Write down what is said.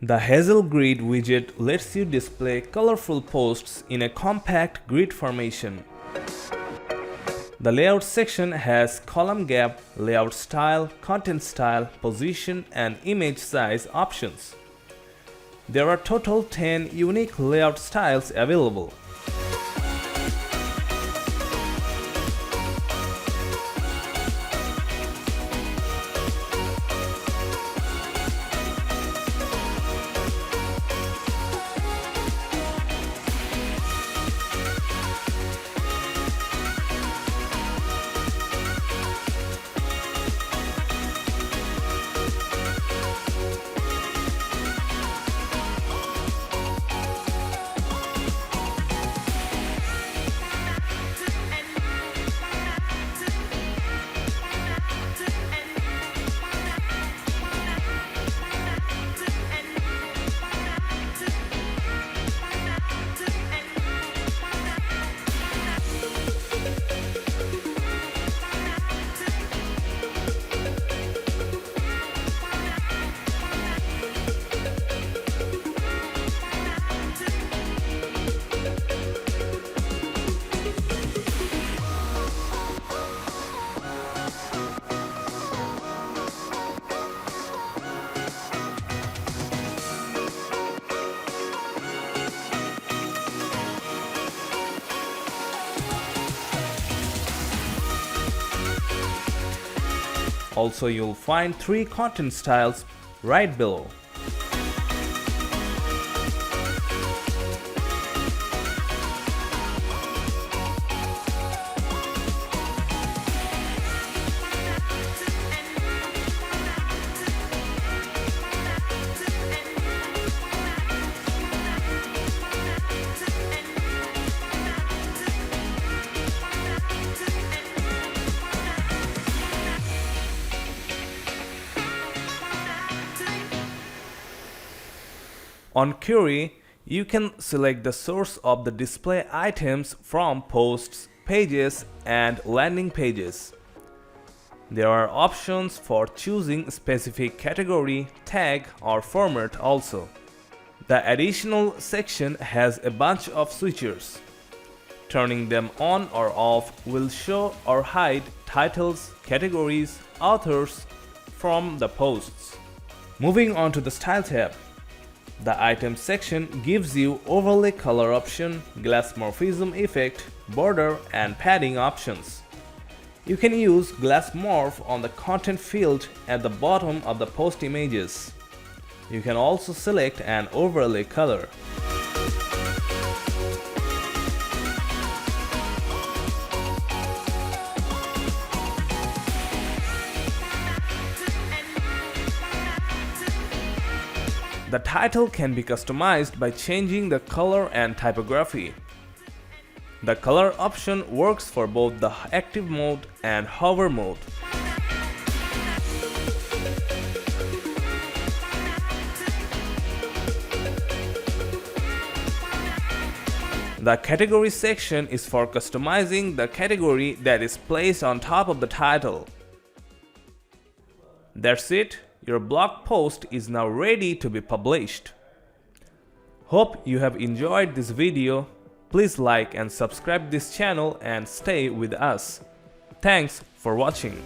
The Hazel Grid widget lets you display colorful posts in a compact grid formation. The Layout section has column gap, layout style, content style, position, and image size options. There are total 10 unique layout styles available. Also, you'll find 3 content styles right below. On query, you can select the source of the display items from posts, pages, and landing pages. There are options for choosing specific category, tag, or format also. The additional section has a bunch of switchers. Turning them on or off will show or hide titles, categories, authors from the posts. Moving on to the Style tab. The Items section gives you overlay color option, glass morphism effect, border, and padding options. You can use glass morph on the content field at the bottom of the post images. You can also select an overlay color. The title can be customized by changing the color and typography. The color option works for both the active mode and hover mode. The category section is for customizing the category that is placed on top of the title. That's it. Your blog post is now ready to be published. Hope you have enjoyed this video. Please like and subscribe this channel and stay with us. Thanks for watching.